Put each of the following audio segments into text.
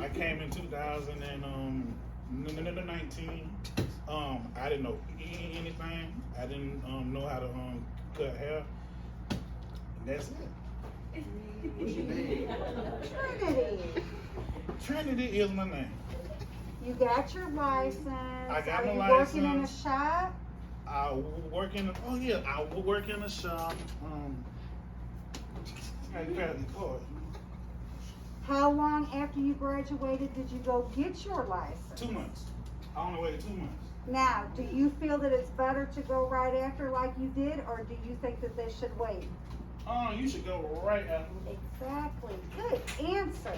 I came in 2019. I didn't know anything. I didn't know how to cut hair. And that's it. What's your name? Trinity. Trinity is my name. You got your license. I got Are my you working in a license. shop? I work in. Oh yeah, I work in a shop. I grabbed the card. How long after you graduated did you go get your license? 2 months. I only waited 2 months. Now, do you feel that it's better to go right after like you did, or do you think that they should wait? You should go right after. Exactly. Good answer.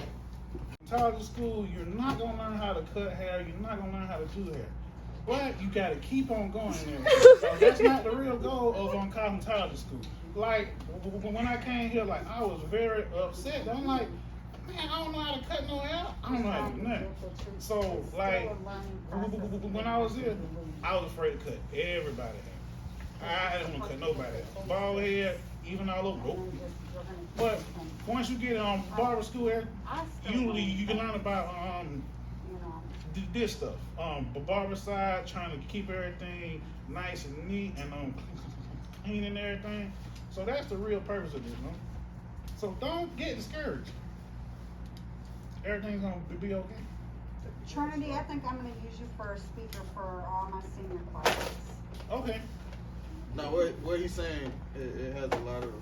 College school, you're not gonna learn how to cut hair. You're not gonna learn how to do hair. But you gotta keep on going there. That's not the real goal of cosmetology school. Like when I came here, like I was very upset. I'm like, man, I don't know how to cut no hair. I don't know how to do nothing. So like when I was here, I was afraid to cut everybody hair. I didn't want to cut nobody hair. Bald head, even all over. Nope. But once you get barber school here, you can learn about this stuff. Barber side, trying to keep everything nice and neat and clean and everything. So that's the real purpose of this, no? So don't get discouraged. Everything's gonna be okay. Trinity, I think I'm going to use you for a speaker for all my senior classes. Okay. Now, what he's saying, it has a lot of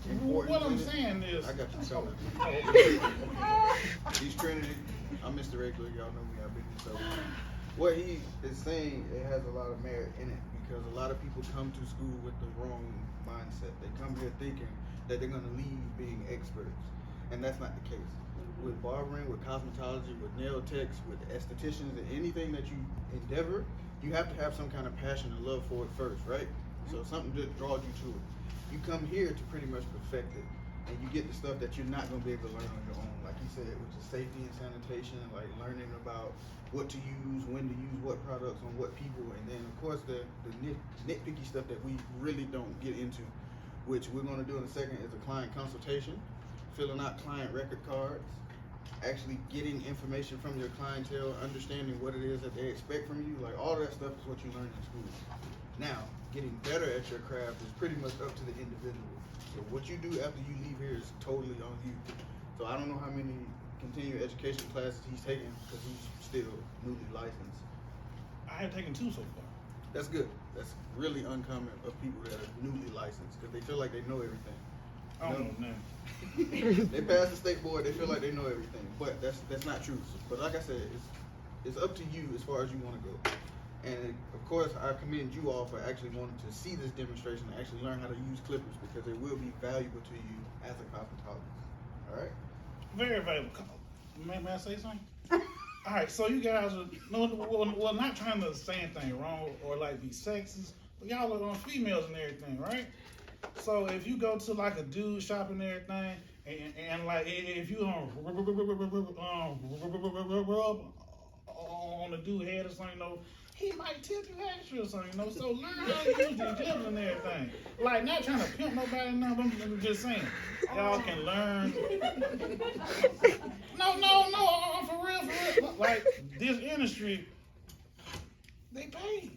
importance. What I'm in it. saying is, I got you covered. He's Trinity. I'm Mr. Regular. Y'all know me. I've been here so long. What he is saying, it has a lot of merit in it because a lot of people come to school with the wrong mindset. They come here thinking that they're going to leave being experts, and that's not the case. With barbering, with cosmetology, with nail techs, with estheticians, and anything that you endeavor, you have to have some kind of passion and love for it first, right? So something that draws you to it. You come here to pretty much perfect it, and you get the stuff that you're not going to be able to learn on your own, like you said, which is safety and sanitation, like learning about what to use, when to use what products on what people, and then of course the nitpicky stuff that we really don't get into, which we're going to do in a second, is a client consultation, filling out client record cards, actually getting information from your clientele, understanding what it is that they expect from you. Like all that stuff is what you learn in school. Now, getting better at your craft is pretty much up to the individual. So what you do after you leave here is totally on you. So I don't know how many continuing education classes he's taking because he's still newly licensed. I have taken 2 so far. That's good. That's really uncommon of people that are newly licensed because they feel like they know everything. I don't know now. They pass the state board, they feel like they know everything, but that's not true. But like I said, it's up to you as far as you want to go. And of course, I commend you all for actually wanting to see this demonstration and actually learn how to use clippers because it will be valuable to you as a cosmetologist. All right? Very valuable. May I say something? All right, so you guys are not trying to say anything wrong or like be sexist, but y'all are females and everything, right? So if you go to like a dude shop and everything, and like if you rub on the dude head or something, he might tip you extra or something, So learn how to use these clips and everything. Like not trying to pimp nobody, no, I'm just saying y'all can learn. No, I'm for real. Like this industry, they pay.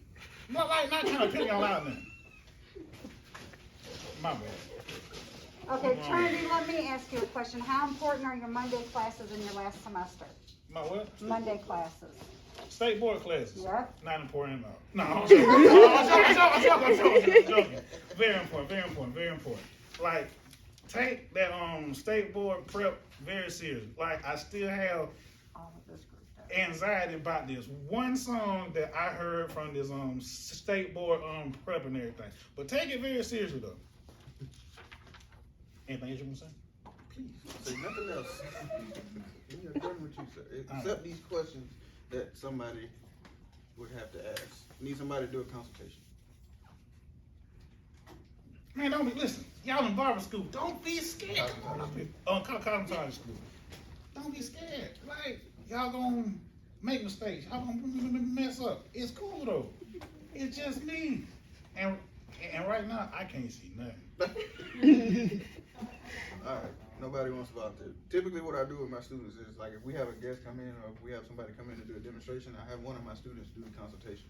Not trying to pimp y'all out now. My bad. Okay, Trinity, let me ask you a question. How important are your Monday classes in your last semester? My what? Monday classes. State board classes. Yeah. Not important at all. No, I'm joking. Very important. Like, take that state board prep very serious. Like, I still have anxiety about this one song that I heard from this state board prep and everything. But take it very seriously though. Anything else you want to say? Please, say nothing else. We are done with you, sir. Except these questions that somebody would have to ask. Need somebody to do a consultation. Man, listen. Y'all in barber school, don't be scared. Cosmetology school. Don't be scared. Like, y'all gonna make mistakes. Y'all gonna mess up. It's cool though. It's just me. And right now, I can't see nothing. All right. Nobody wants to volunteer. Typically, what I do with my students is like if we have a guest come in or if we have somebody come in to do a demonstration, I have one of my students do the consultation.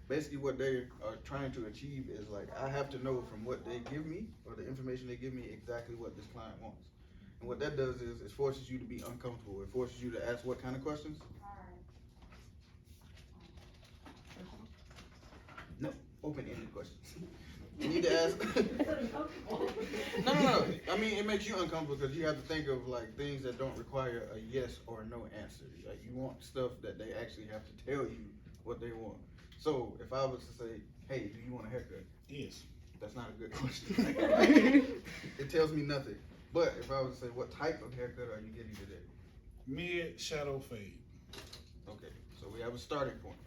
Basically, what they are trying to achieve is like I have to know from what they give me or the information they give me exactly what this client wants. And what that does is it forces you to be uncomfortable. It forces you to ask what kind of questions? No, open-ended questions. You need to ask. No. I mean, it makes you uncomfortable because you have to think of like things that don't require a yes or no answer. Like you want stuff that they actually have to tell you what they want. So if I was to say, "Hey, do you want a haircut?" Yes. That's not a good question. It tells me nothing. But if I was to say, "What type of haircut are you getting today?" Mid shadow fade. Okay, so we have a starting point.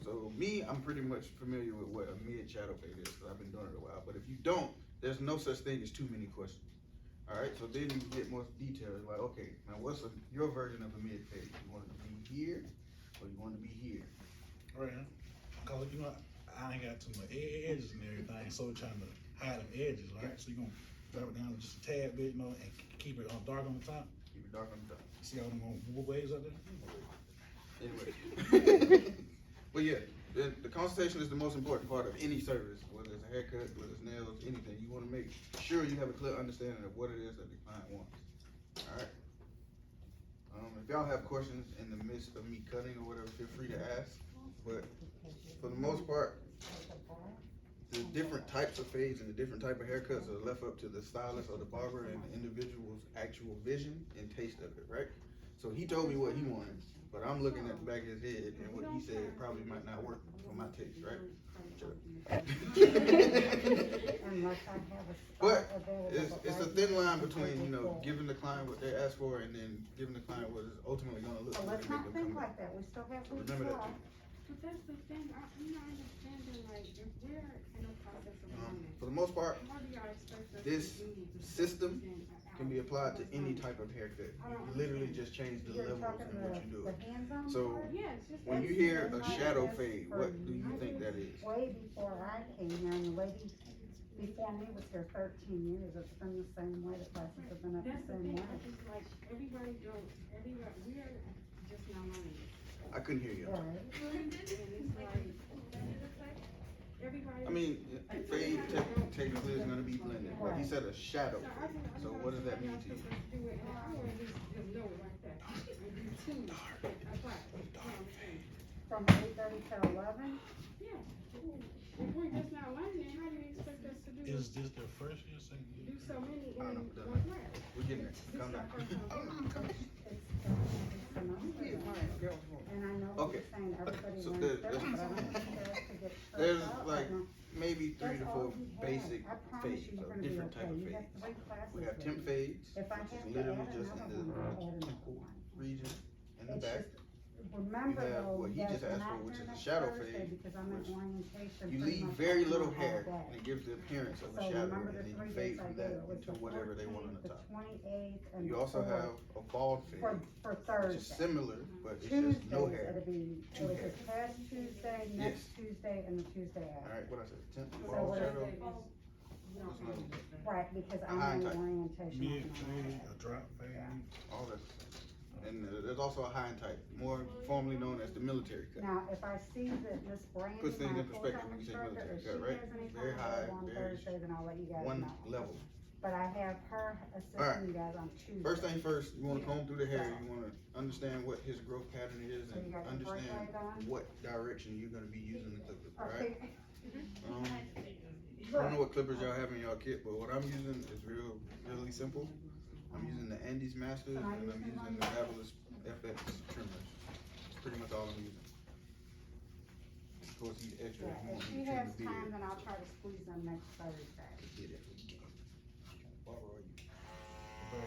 So me, I'm pretty much familiar with what a mid shadow fade is because I've been doing it a while. But if you don't, there's no such thing as too many questions. All right, so then you get more details. Like, okay, now what's your version of a mid fade? You want it to be here, or you want it to be here? Right. Cause you know I ain't got too much edges and everything, so we're trying to hide them edges, right? So you gonna drop it down just a tad bit, you know, and keep it dark on the top. Keep it dark on the top. See all them waves up there? Anyway. But yeah, the consultation is the most important part of any service, whether it's a haircut, whether it's nails, anything. You want to make sure you have a clear understanding of what it is that the client wants. All right. If y'all have questions in the midst of me cutting or whatever, feel free to ask. But for the most part, the different types of fades and the different type of haircuts are left up to the stylist or the barber and the individual's actual vision and taste of it, right? So he told me what he wanted, but I'm looking at the back of his head and what he said probably might not work for my taste, right? Sure. But it's a thin line between, you know, giving the client what they ask for and then giving the client what is ultimately going to look Well, like. let's not think like that, we still have So weeks remember that left. too. But that's the thing, I'm not understanding, like, if we're in a process of learning, For the most part, what do y'all expect us this to do? system can be applied to any type of haircut. You literally just change the You're levels talking in what you do. the hands-on So, part? Yeah, it's just. When you hear a shadow fade, what do you think that is? Way before I came here, and the lady before me was here 13 years, it's been the same way, the classes have been up the That's the same thing, way. I just like, everybody goes, we are just now learning. I couldn't hear you. Right. And it's like, everybody. I mean, fade technically is going to be blended, but he said a shadow fade. So what does that mean to you? Do it, and I want to just know it like that. And do two, apply, you know what I'm saying? From 8:30 to 11? Yeah. If we're just now learning, how do you expect us to do? Is this their first year, second Do year? so many in I one don't know. class. We're getting there. Calm down. And I know Okay. you're saying everybody So learns the- different, but I don't think there has to get stressed There's out like right now. maybe 3 to That's 4 all he has. basic I promise fades, you, you're or gonna be different type okay. of You have fades. 3 classes We have with temp me. fades, If I which have is to literally add just in another the one, I'll add another temple one. region in the It's back. just, remember You have though, what he that just asked not for, which here is a next shadow Thursday, fade, because I'm in which orientation. You pretty leave much very all little day. hair, and it gives the appearance of a So shadow, remember and the then you 3 fade days I from gave, that it was into the whatever they want on 14th, the the top. 28th, and You the also 4th. have a bald fade, For which is Thursday. similar, but it's Tuesdays, just no hair. it'll be, Two it was hair. this past Tuesday, next Tuesday, and the Tuesday All after. right, what I said, temp, So bald what is shadow. it? What's another one? Right, because A I'm high in type. orientation. Mid on fade, that. a drop fade. Yeah. All that. And there's also a high and type, more formally known as the military cut. Now, if I see that Miss Brandy, Puts things my in perspective full-time when you say instructor, military if she cut, right? has any Very time high, available on very Thursday, then I'll let you guys one know. level. But I have her assisting you guys on Tuesday. First thing first, you wanna comb through the hair, you wanna understand what his growth pattern is So you and got your birthday understand going? what direction you're gonna be using the clippers, alright? Okay. I don't know what clippers y'all have in y'all kit, but what I'm using is really simple. I'm using the Andes Masters and I'm using the Fabulous FX trimmers. That's pretty much all I'm using. Of course, he's extra. Yeah, if you if want she me to trim has the beard. time, then I'll try to squeeze them next Thursday. Get it. Barbara, are you?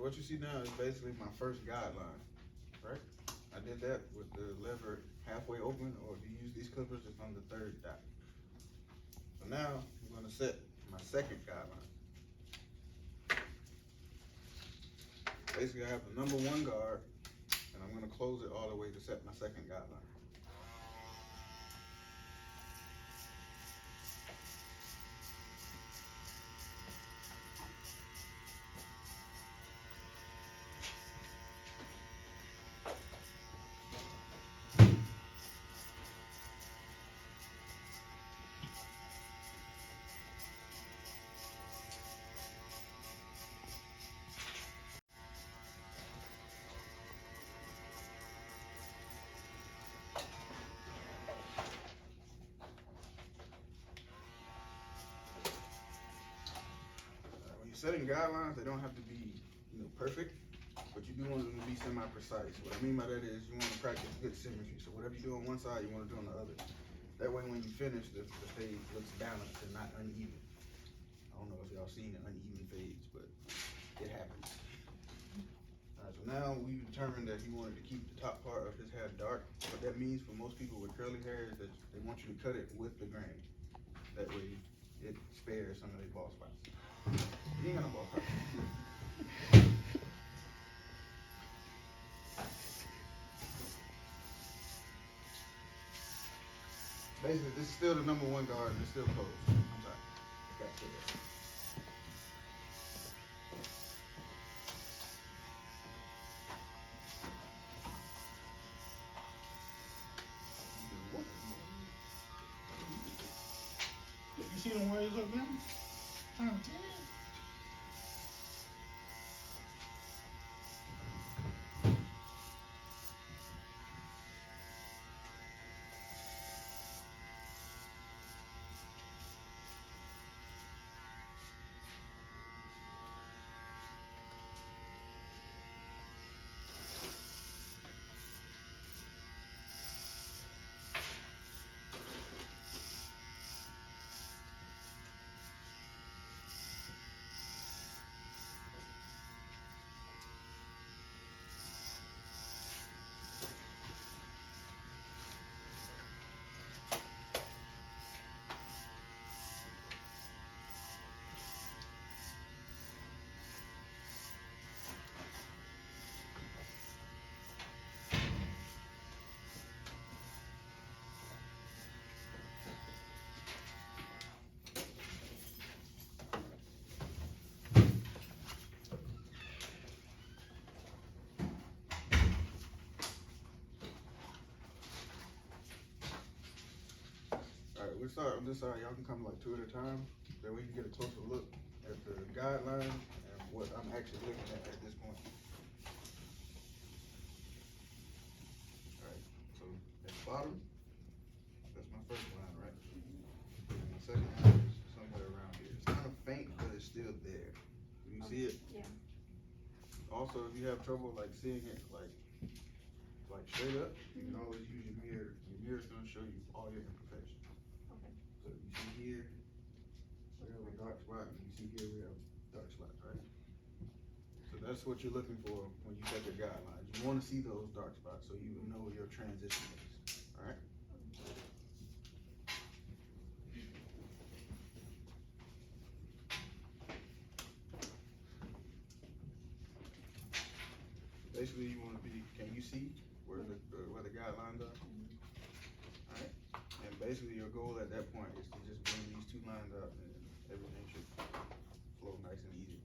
So what you see now is basically my first guideline, right? I did that with the lever halfway open, or if you use these clippers, it's on the third dot. So now I'm gonna set my second guideline. Basically, I have the number 1 guard, and I'm gonna close it all the way to set my second guideline. When you're setting guidelines, they don't have to be, perfect, but you do want them to be semi-precise. What I mean by that is you want to practice good symmetry. So whatever you do on one side, you want to do on the other. That way, when you finish, the fade looks balanced and not uneven. I don't know if y'all seen the uneven fades, but it happens. All right, so now we determined that he wanted to keep the top part of his hair dark. What that means for most people with curly hair is that they want you to cut it with the grain. That way, it spares some of their bald spots. You ain't got no bald spots. Basically, this is still the number 1 guard, and it's still closed. I'm sorry. Back to that. You see them waves up there? Trying to tell you. Alright, we'll start on this side. Y'all can come like 2 at a time. That way you get a closer look at the guideline and what I'm actually looking at this point. Alright, so at the bottom, that's my first line, right? And my second line is somewhere around here. It's kind of faint, but it's still there. Do you see it? Yeah. Also, if you have trouble like seeing it like straight up, you can always use your mirror. Your mirror's gonna show you all your imperfections. Okay. So you see here, we have a dark spot, and you see here we have dark spots, right? So that's what you're looking for when you set your guidelines. You want to see those dark spots so you know where your transition is. All right. Basically, you want to be. Can you see where the guidelines are? All right. And basically, your goal at that point is to just bring these 2 lines up, and everything should flow nice and easy.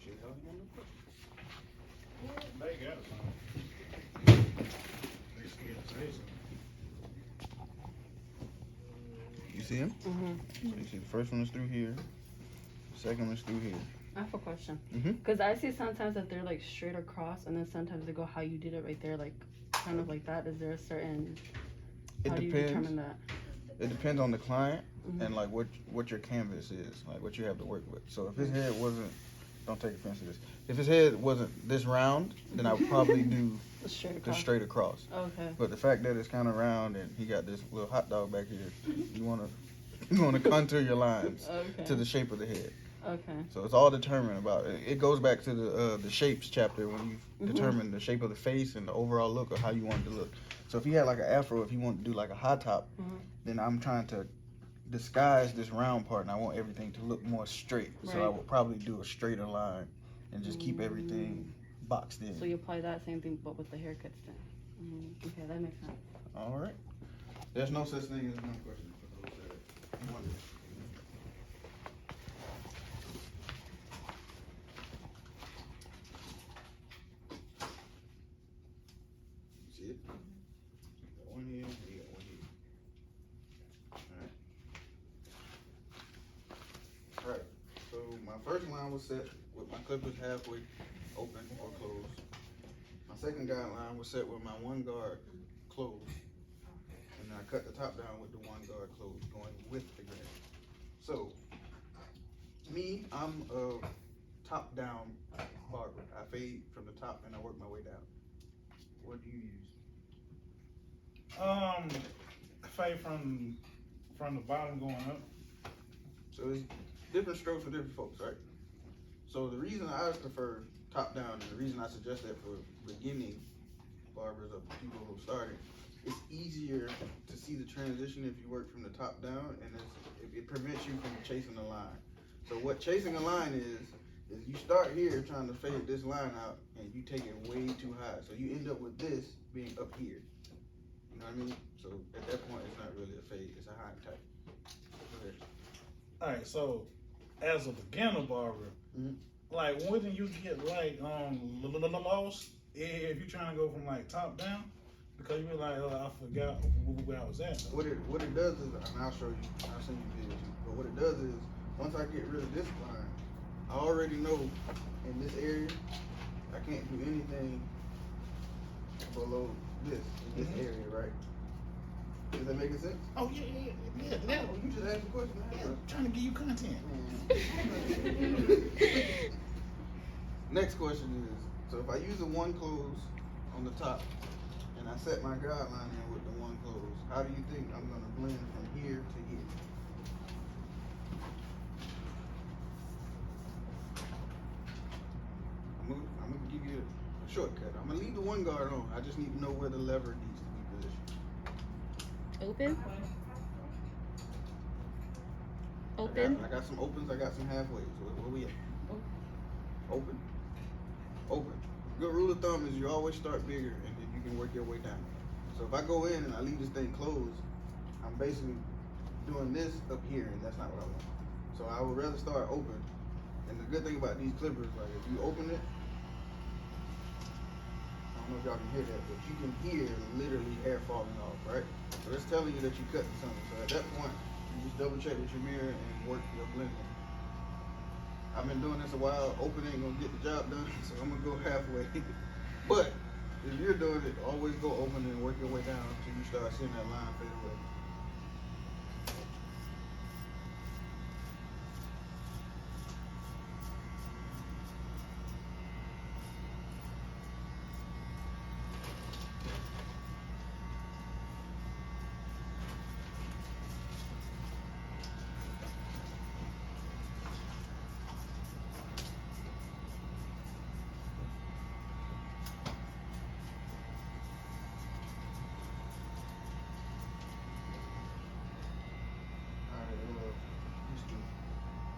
Should help you on the foot. They got it. They scared to say something. You see him? Mm-hmm. So you see the first one is through here. The second one is through here. I have a question. Mm-hmm. Because I see sometimes that they're like straight across, and then sometimes they go how you did it right there, like kind of like that. Is there a certain? How do you determine that? It depends on the client Mhm. and like what your canvas is, like what you have to work with. So if his head wasn't, don't take offense to this. If his head wasn't this round, then I would probably do Straight the across. straight across. Okay. But the fact that it's kind of round and he got this little hot dog back here, you wanna contour your lines Okay. to the shape of the head. Okay. So it's all determined about it. It goes back to the shapes chapter when you determine the shape of the face and the overall look of how you want it to look. So if he had like an afro, if he wanted to do like a high top, then I'm trying to disguise this round part, and I want everything to look more straight. Right. So I would probably do a straighter line and just keep everything boxed in. So you apply that same thing, but with the haircuts then. Okay, that makes sense. All right. There's no such thing as one question for those that wonder. See it? Got one here, and you got one here. Alright. So my first line was set with my clippers halfway open or closed. My second guideline was set with my one guard closed. And then I cut the top down with the one guard closed, going with the grain. So, me, I'm a top down barber. I fade from the top and I work my way down. What do you use? Fade from the bottom going up. So it's different strokes for different folks, right? So the reason I prefer top down and the reason I suggest that for beginning barbers or people who started, it's easier to see the transition if you work from the top down, and it prevents you from chasing a line. So what chasing a line is you start here trying to fade this line out and you take it way too high. So you end up with this being up here. You know what I mean? So at that point, it's not really a fade, it's a high type. Alright, so as a beginner barber, like wouldn't you get like lost if you're trying to go from like top down? Because you be like, oh, I forgot where I was at. What it does is, and I'll send you videos, but what it does is, once I get rid of this line, I already know in this area, I can't do anything below this, in this area, right? Is that making sense? Oh, yeah. Oh, you just asked a question. Yeah, I'm trying to give you content. Next question is, so if I use a one close on the top, and I set my guideline in with the one close, how do you think I'm gonna blend from here to here? I'm gonna give you a shortcut. I'm gonna leave the one guard on. I just need to know where the lever needs to be positioned. Open? Open? I got some opens, I got some halfways. Where we at? Open. Open. Good rule of thumb is you always start bigger and then you can work your way down. So if I go in and I leave this thing closed, I'm basically doing this up here, and that's not what I want. So I would rather start open. And the good thing about these clippers, like if you open it, I don't know if y'all can hear that, but you can hear literally hair falling off, right? So it's telling you that you're cutting something. So at that point, you just double check with your mirror and work your blending. I've been doing this a while. Open ain't gonna get the job done, so I'm gonna go halfway. But if you're doing it, always go open and work your way down until you start seeing that line fade away.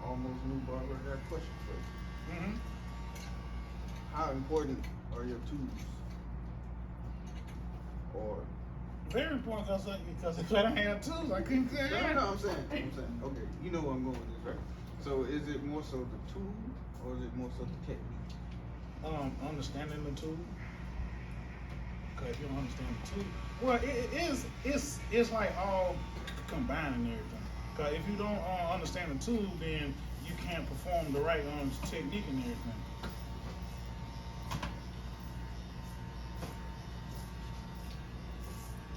Almost new barber, I got a question for you. How important are your tools? Or Very important, because if I didn't have tools, I couldn't cut hair. no, I'm saying, okay, you know where I'm going with this, right? So is it more so the tool, or is it more so the technique? Understanding the tool. Cause if you don't understand the tool, well, it's like all combining everything. Cause if you don't understand the tool, then you can't perform the right technique and everything.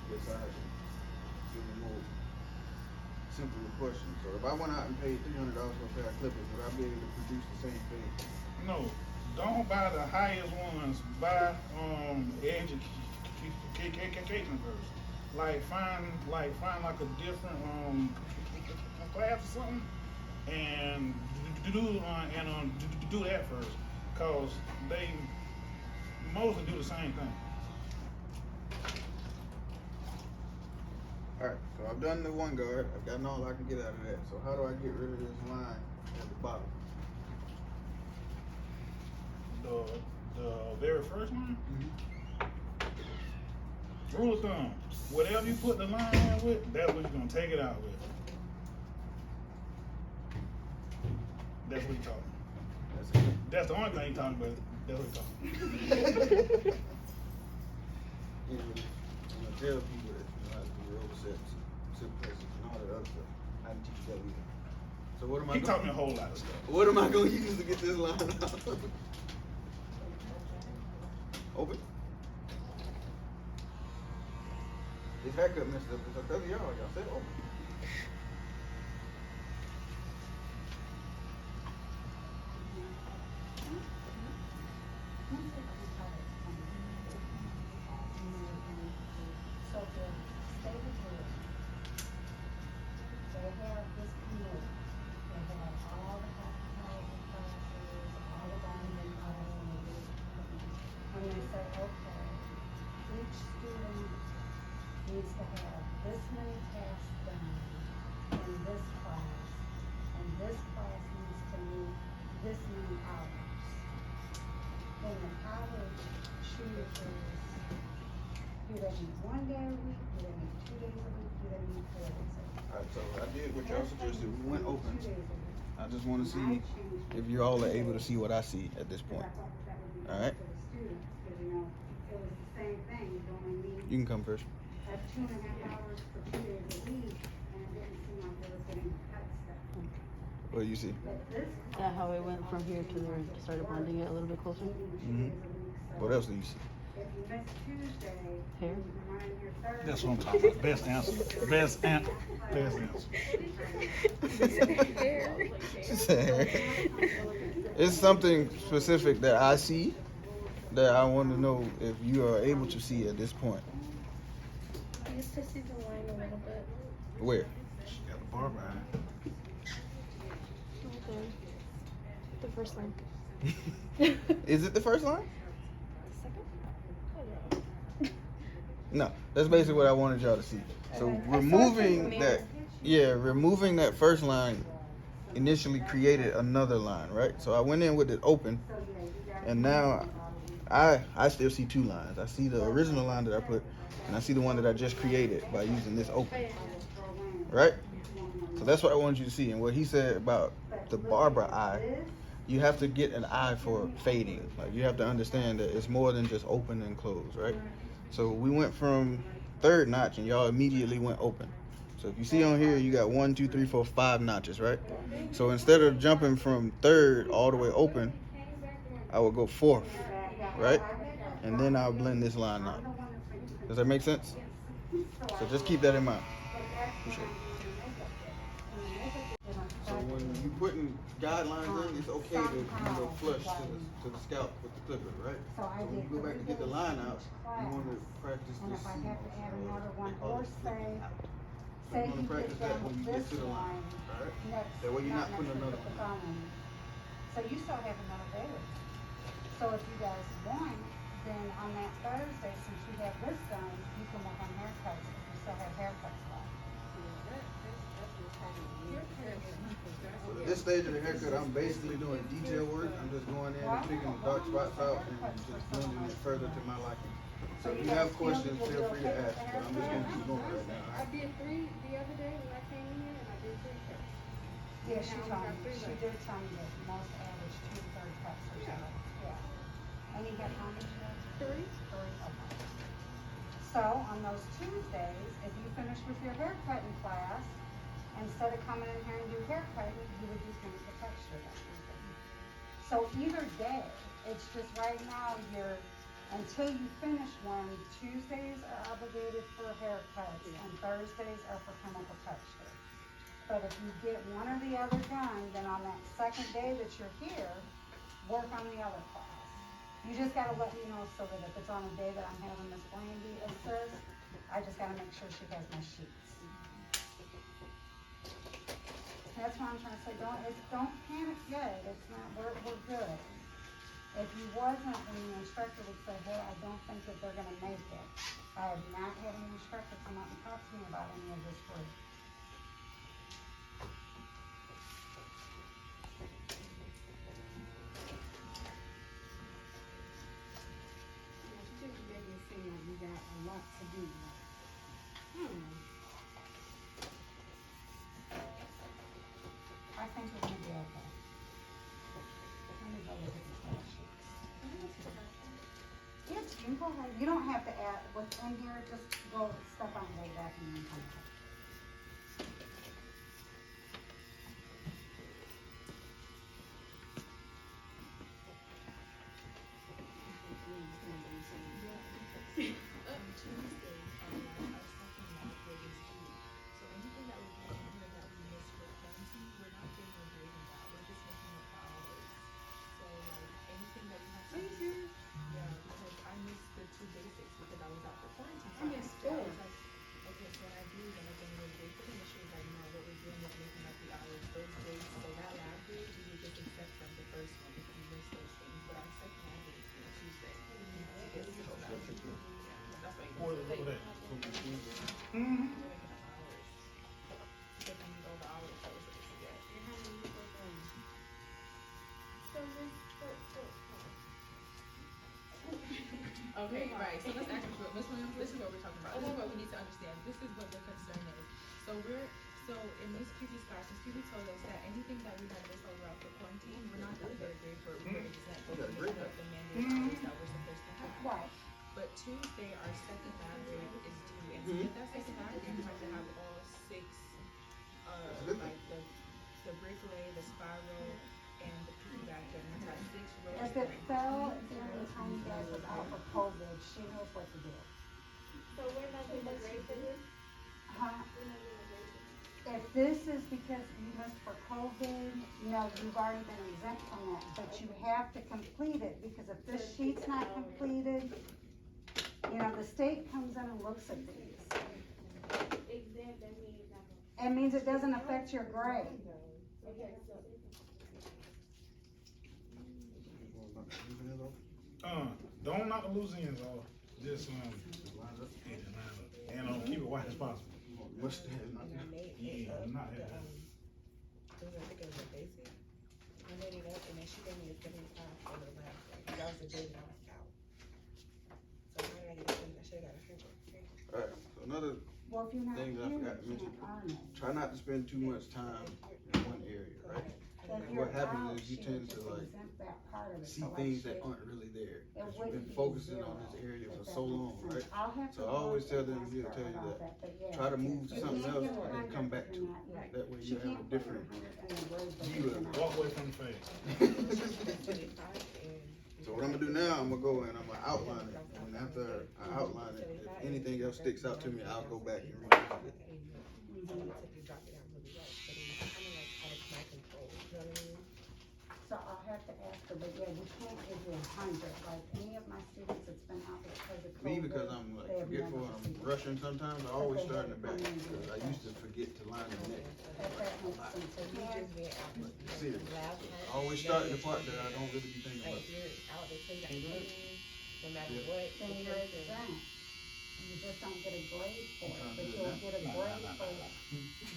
Yes, I have to give a more simpler question. So if I went out and paid $300 for a pair of clippers, would I be able to produce the same thing? No, don't buy the highest ones. Buy education first. Like find like a different class or something, and do that first, cause they mostly do the same thing. Alright, so I've done the one guard. I've gotten all I can get out of that. So how do I get rid of this line at the bottom? The very first one, Mm-hmm. rule of thumb, whatever you put the line in with, that's what you're gonna take it out with. That's what you're talking. That's it. That's the only thing you're talking about. That's what you're talking. I'm gonna tell people that you know how to do real sets, simplicities, and all that other stuff. I didn't teach that either. So what am I? He taught me a whole lot of stuff. What am I gonna use to get this line out? Open. His haircut messed up. It's because of y'all. Y'all said open. So the state of Georgia, they have this committee, they have all the hospitality classes, all the bonding classes. And they say, okay, each student needs to have this many tasks done in this class, and this class needs to meet this many hours. Then the college chooses, do they meet 1 day a week, do they meet 2 days a week, do they meet 4 days a week? Alright, so I did what y'all suggested. We went open. 2 days a week. I just want to And I see changed if it you all are to able to 2 see what I see at this because point. I thought that would be All good right. for the students, because it was the same thing, you only need, You can come first. have 2.5 hours for 2 days a week, and it didn't seem like they were getting the cut stuff. What do you see? But this Is that how it went from here to there? Started blending it a little bit closer. Mhm. What else do you see? If you miss Tuesday, Hair? you can run your Thursday. That's what I'm talking about. Best answer. Best answer. Best answer. It's something specific that I see that I want to know if you are able to see at this point. I used to see the line a little bit. Where? She got the bar behind. Right there. The first line. Is it the first line? Second? Oh, no. No, that's basically what I wanted y'all to see. So Okay. removing that, removing that first line initially created another line, right? So I went in with it open, and now I still see 2 lines. I see the original line that I put, and I see the one that I just created by using this open, right? So that's what I wanted you to see. And what he said about the Barbara eye, you have to get an eye for fading. Like you have to understand that it's more than just open and close, right? So we went from 3rd notch, and y'all immediately went open. So if you see on here, you got 1, 2, 3, 4, 5 notches, right? So instead of jumping from 3rd all the way open, I would go 4th, right? And then I'll blend this line out. Does that make sense? So just keep that in mind. For sure. So when you putting guidelines in, it's okay to flush to the scalp with the clipper, right? So I So when you did go back to get the line out, you want to practice And this. if I have to add another one, they call or it flipping out. So say you want you to practice get that done when you with get this to the line, line, all right? next, That way you're not putting next another to the one. phone. So you still have another day. So if you guys want, then on that Thursday, since you have this done, you can work on haircuts, if you still have haircuts left. So at this stage of the haircut, I'm basically doing detail work. I'm just going in and picking the dark spots out and just blending it further to my liking. So if you have questions, feel free to ask, but I'm just gonna keep going right now. I did 3 the other day when I came in, and I did 3 cuts. Yeah, she Now we told got me, 3 she left. did tell me that most average 2 3rd cuts or something, yeah. And you got how many left? 3. 3, okay. So on those Tuesdays, if you finish with your haircutting class, instead of coming in here and do haircutting, you would do things with texture that weekend. So either day, it's just right now until you finish one, Tuesdays are obligated for haircuts and Thursdays are for chemical texture. But if you get one or the other done, then on that second day that you're here, work on the other class. You just gotta let me know so that if it's on a day that I'm having Miss Brandy assist, I just gotta make sure she has my sheets. that's what I'm trying to say, don't panic yet, it's not, we're good. If you wasn't, and the instructor would say, hey, I don't think that they're gonna make it, I have not had an instructor come up and talk to me about any of this work. She just made it seem like we got a lot to do. I think we're gonna be okay. Let me go look at the stat sheets. Yes, you can go ahead, you don't have to add what's in here, just go step on way back and then come back. Okay, right. So let's actually, Ms. Williams, this is what we're talking about. This is what we need to understand. This is what the concern is. So in this previous class, Ms. Phoebe told us that anything that we had missed overall for quarantine, we're not going to get a grade for it. We're exempt from the mandated hours that we're supposed to have. Right. But Tuesday, our second lab grade is due. And to get that second lab grade, you have to have all 6, like the breakaway, the spiral, and the piggyback. And you have 6 rows. If it fell during the time you guys was out for COVID, she knows what to do. So we're not doing the grade for this? Huh? We're not doing the grade for this? If this is because you missed for COVID, no, you've already been exempt from that, but you have to complete it, because if this sheet's not completed, you know, the state comes in and looks at these. Exempt, that means not gonna. It means it doesn't affect your grade. Okay, so. Don't knock the loose ends off. Just get it lined up and keep it white as possible. What's that? Yeah, not that. I made it up and then she gave me a 75 for the last grade. That was the day that I was out. So how did I get a 70? I should have got a 100. Alright, so another Well, if you're not thing that I here, forgot to you mention, can't earn it. try not to spend too much time in one area, right? If And you're what happens out, is you she tend would to just like exempt that part of it. see So like things she- that aren't really there. It Because you've wouldn't been be focusing zero, on this area if for that so makes long, sense. right? I'll have So to I always look tell and them, ask he'll her tell you about that. but yeah, Try to move to you something can't else get and then 100 come back in to it. that. That way She you have a can't put different 100 in the grade book view of in it. that. Walk away from the face. So what I'm gonna do now, I'm gonna go and I'm gonna outline it. And after I outline it, if anything else sticks out to me, I'll go back and revisit it. So I'll have to ask her, but yeah, we can't give you 100. Like any of my students that's been out because of COVID. Me, because I'm like they have forgetful never and received I'm it. rushing sometimes, I always start in the back. Because I used to forget to line the neck. If that makes sense. So yeah, Serious. I always start in the part that I don't really be thinking about. No matter what. then you're exempt. You just don't get a grade for it, but you'll get a grade for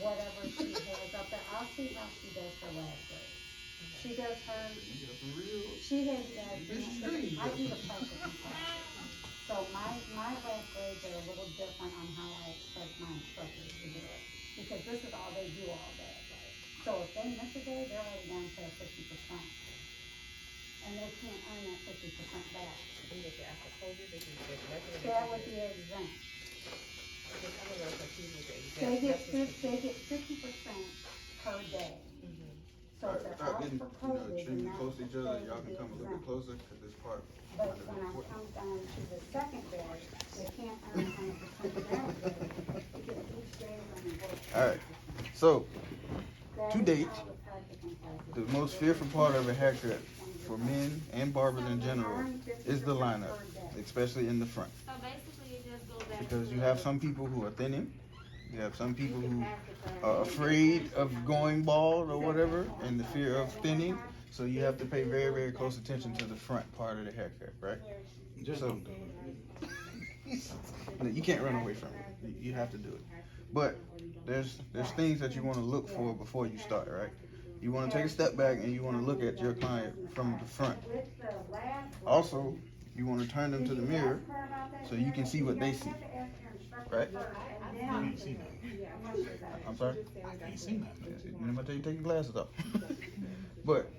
whatever she has up there. I'll see how she does her lab grade. She does her, You got some real. she has, This is strange. I do the practical classes. So my lab grades are a little different on how I expect my instructors to do it. Because this is all they do all day. So if they miss a day, they're already down to 50%. And they can't earn that 50% back. That would be exempt. They get 50% per day. So if they're Without out getting, for you know, COVID, extremely then close to each that's other, they y'all would can be come a little bit exempt. closer, cause this part. But when I come down to the second day, they can't earn 100% of that grade, because each day when they work. Alright, so, That to is date, how the practicum classes the work. most fearful part of a haircut for men and barbers in general is the lineup, especially in the front. So basically it just goes back Because to you have some people who are thinning, You have some people who are afraid of going bald or whatever, and the fear of thinning. So you have to pay very, very close attention to the front part of the haircut, right? Just So don't do it. you can't run away from it. You have to do it. But there's things that you want to look for before you start, right? You want to take a step back and you want to look at your client from the front. Also, you want to turn them to the mirror so you can see what they see, right? I ain't seen that. I'm sorry? I ain't seen that. I'm gonna tell you take your glasses off. But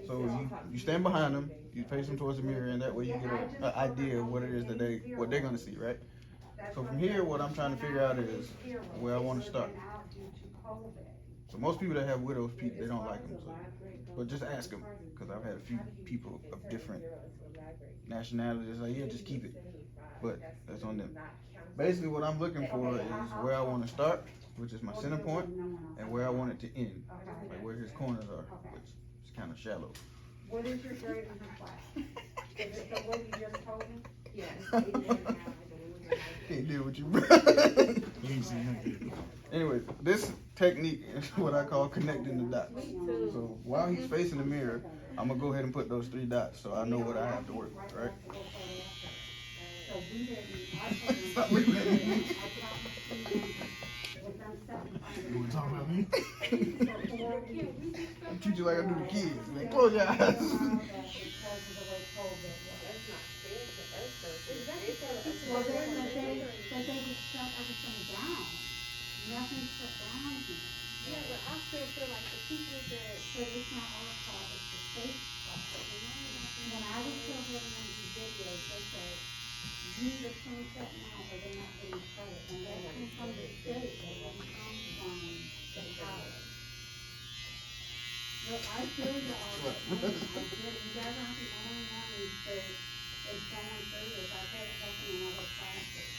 so you stand behind them, you face them towards the mirror, and that way you get an idea of what it is that they're gonna see, right? So from here, what I'm trying to figure out is where I want to start. So most people that have widow's peak, they don't like them. So, but just ask them, because I've had a few people of different nationalities like, yeah, just keep it. But that's on them. Basically, what I'm looking for is where I want to start, which is my center point, and where I want it to end, like where his corners are, which is kind of shallow. What is your grade in her class? Is it the way you just told me? Yes. Can't deal with you. You ain't seen nothing. Anyway, this technique is what I call connecting the dots. So while he's facing the mirror, I'm gonna go ahead and put those 3 dots so I know what I have to work with, right? Stop looking at me. You wanna talk about me? I treat you like I do the kids. Like, close your eyes. That's not fair to us, though. Well, then they just shut everything down. Nothing's shut down here. Yeah, but I still feel like the people that So it's not our fault, it's the state's fault. When I was still having them do videos, they said, you need to change that now or they're not getting credit. And they come from the state, they didn't come from the college. Look, I feel you all the time. I feel you guys aren't the only ones that is going through this. I've had it happen in other classes.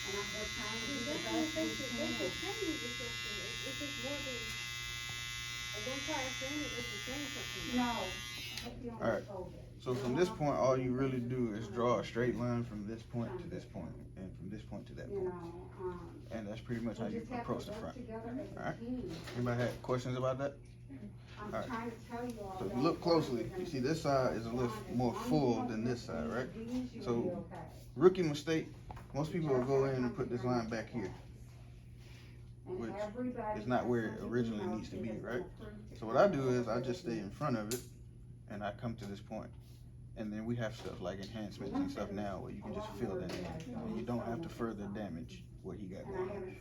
And we're trying to do the best we can. change the system. It's just more than a one class thing, it's just change something. No. I hope you don't All right. get COVID. So from this point, all you really do is draw a straight line from this point to this point, and from this point to that You point. know, And that's pretty much how we you just have approach to the work front. together as All a right. team. Anybody had questions about that? I'm All right. trying to tell you all. So if you that look closely, you see this side is a little more full than this side, right? So rookie mistake, most people will go in and put this line back here, which is not where it originally needs to be, right? So what I do is I just stay in front of it and I come to this point. And then we have stuff like enhancements and stuff now where you can just fill that in and you don't have to further damage what he got going on.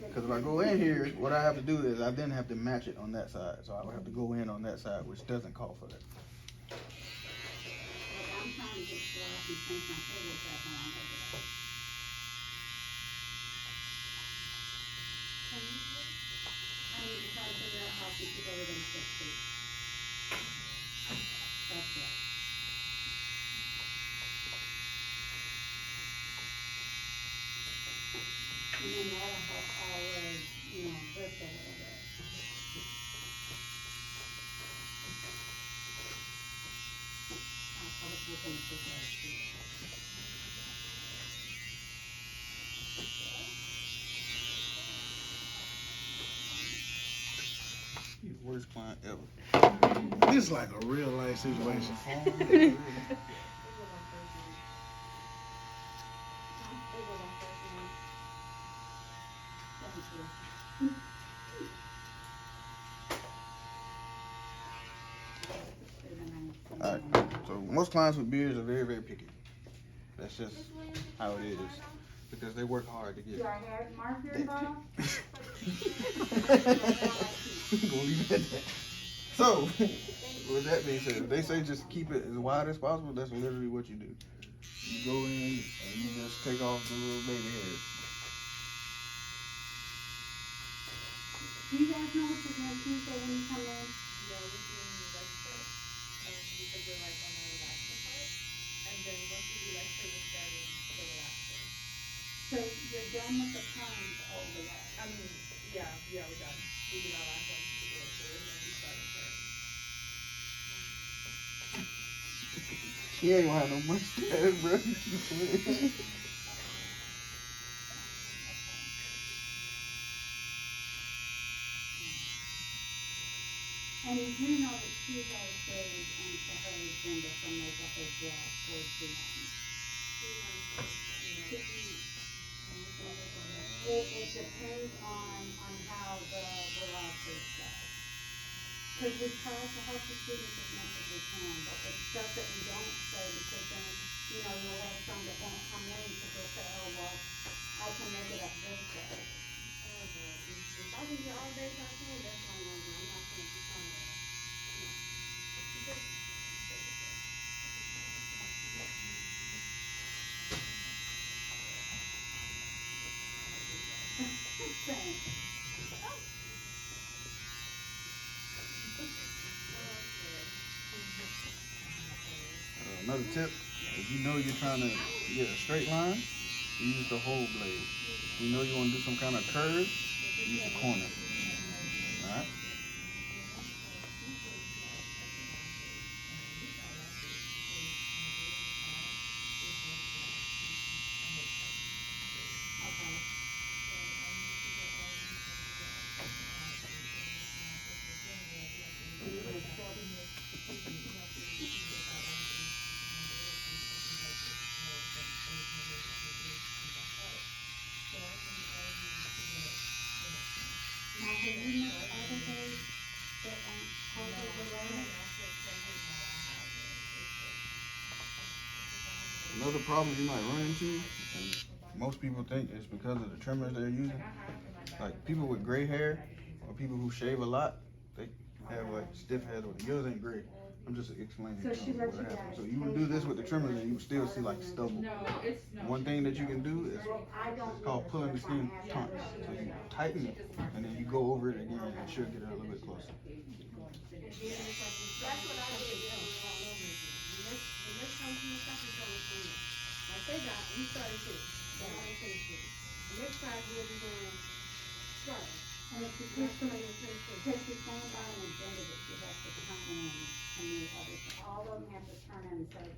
Because if I go in here, what I have to do is I then have to match it on that side. So I would have to go in on that side, which doesn't call for that. I'm trying to get slow and think my fingers back when I'm over there. I need to try to figure out how to keep everything 6 feet. That's it. And then that'll help all the, this a little bit. I'll just look into this. He's the worst client ever. This is like a real life situation. Alright, so most clients with beards are very, very picky. That's just how it is. Because they work hard to get Do I have marker involved? Gonna leave it at that. So, with that being said, if they say just keep it as wide as possible, that's literally what you do. You go in and you just take off the little baby hairs. Do you guys know what you're doing Tuesday when you come in? Yeah, we're doing the lecture, because we're like on our relaxing part, and then once we do lecture, we're starting the relaxer. So you're done with the plans over there. I mean, yeah, we're done. We did our last one to go through, and we started her. She ain't gonna have no mustache, bro. And you do know that she has days into her agenda for makeup as well towards the end. It depends on how the relaxers go. Because we try to help the students as much as we can, but it's stuff that we don't say because then, you know, you'll have some that won't come in because they'll say, oh, well, I can make it up this day. If I can get all day time, that's what I'm gonna do. I'm not gonna keep on that. Same. Another tip, if you know you're trying to get a straight line, use the whole blade. If you know you want to do some kind of curve, use the corner. Alright? Now, have you missed other days that aren't COVID related? Another problem you might run into, and most people think it's because of the trimmers they're using. Like people with gray hair or people who shave a lot, they have like stiff head or yours ain't gray. I'm just explaining So she what lets you happens. guys So you would do this with the trimmers and you would still see like stubble. One thing that you can do is it's called pulling the skin taut. So you tighten it and then you go over it again and it should get it a little bit closer. That's what I did. The next time you come to shop, it's gonna turn up. Like they got, we started too. They already finished it. The next class we'll be doing Friday. And it's because the thing about an agenda that you have to turn in to me everything. All of them have to turn in and say,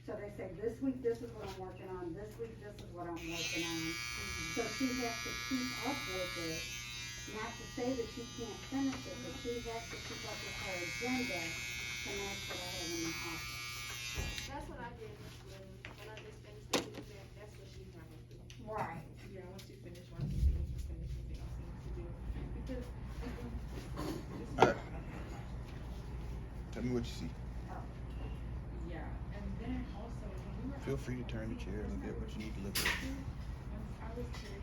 so they say, this week, this is what I'm working on, this week, this is what I'm working on. So she has to keep up with it, not to say that she can't finish it, but she has to keep up with her agenda to match what I have in my office. That's what I did, Miss Lynn. When I just finished the exam, that's what she's having to do. Right. Yeah, once you finish what else you need to do. Because Alright. Tell me what you see. yeah, and then also when we were Feel free to turn the chair and look at what you need to look at. I was curious,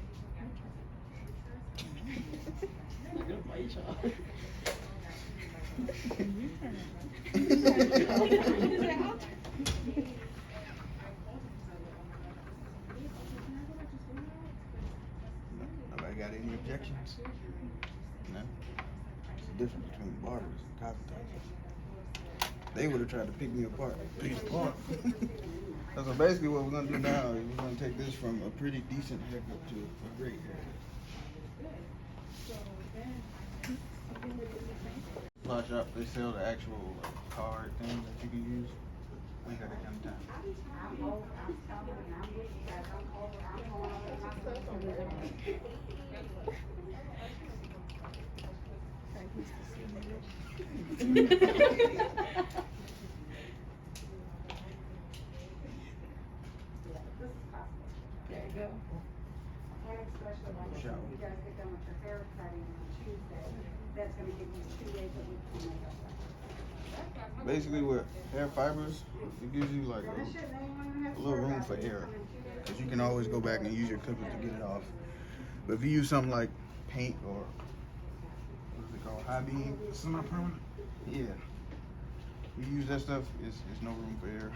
Nobody got any objections? No? It's the difference between barbers and cosmetologists. They would have tried to pick me apart. So basically what we're going to do now is we're going to take this from a pretty decent haircut to a great haircut. Fly shop, they sell the actual card thing that you can use. We ain't got that kind of time. I'm old, I'm stubborn, and I'm with you guys, I'm old, I'm going over my There you go. And especially like if you guys get done with your hair cutting on Tuesday, that's gonna give you 2 days a week to make up. Basically with hair fibers, it gives you like a little room for error. Because you can always go back and use your clippers to get it off. But if you use something like paint or what is it called, high beam? Semi-permanent? Yeah. You use that stuff, it's no room for error.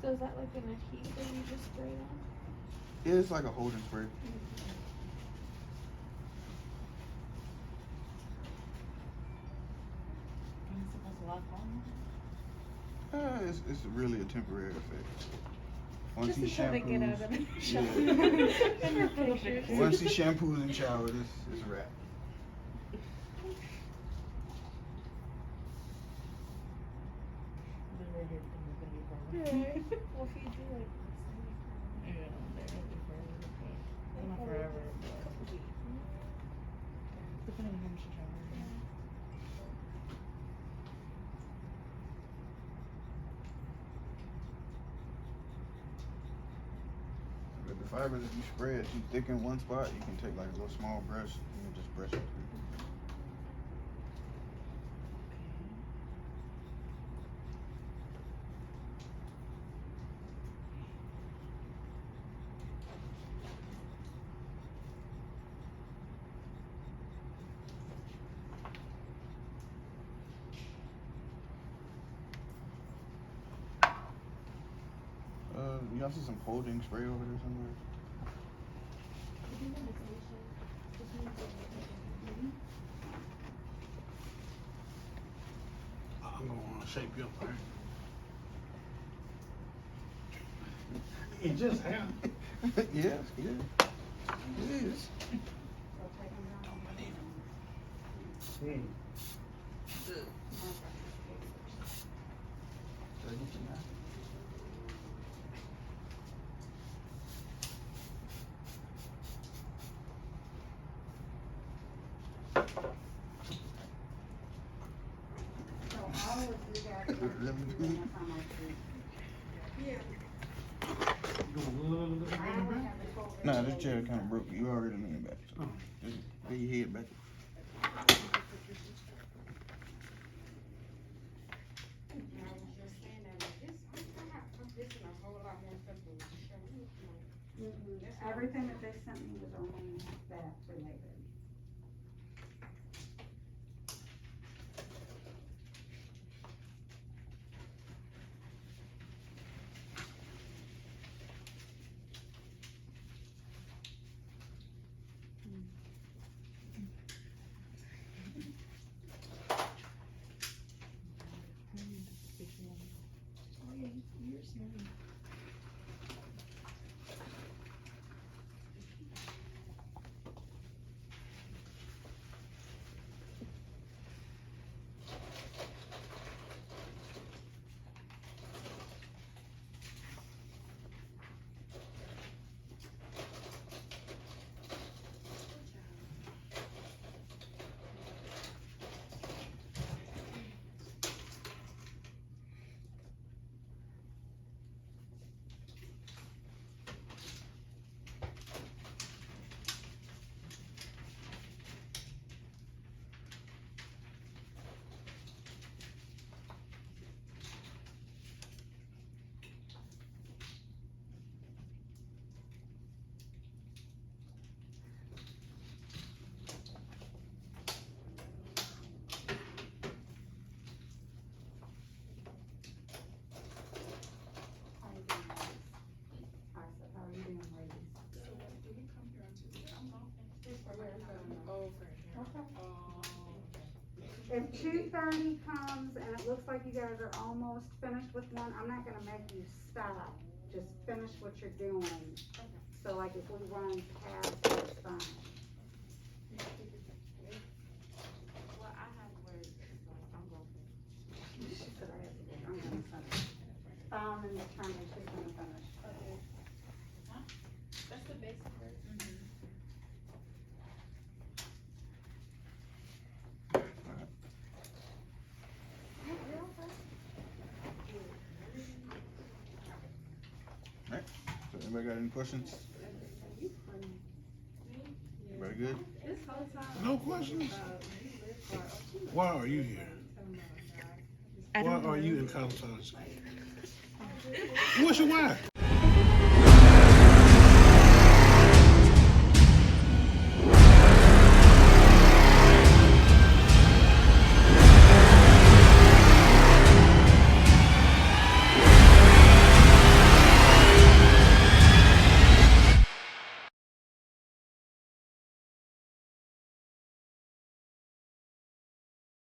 So is that like an adhesive you just spray on? Yeah, it's like a holding spray. It's really a temporary effect. Once he shampoos, once he shampoos and showers, it's a wrap. Well, if you do like Yeah, they're gonna be forever. Not forever, but The fibers, if you spread too thick in one spot, you can take like a little small brush and just brush it through. Y'all see some colding spray over there somewhere? I'm gonna shape you up, right? It just happened. Yeah, yeah. It is. So all of you guys are doing this on my street. I only have the full Nah, this video. chair kind of broke. You already leaning back. So just lay your head back. I was just saying that, this is a whole lot more simple to show. Everything that they sent me was only that related. How you doing, ladies? I said, how are you doing, ladies? If 2:30 comes and it looks like you guys are almost finished with one, I'm not gonna make you stop. Just finish what you're doing. So like if we run past, it's fine. Well, I have words, so I'm going for it. She said I have to go, I'm gonna finish. Found and determined she's gonna finish. That's the basic word. Alright. So anybody got any questions? Everybody good? No questions? Why are you here? Why are you in College School? What's your why?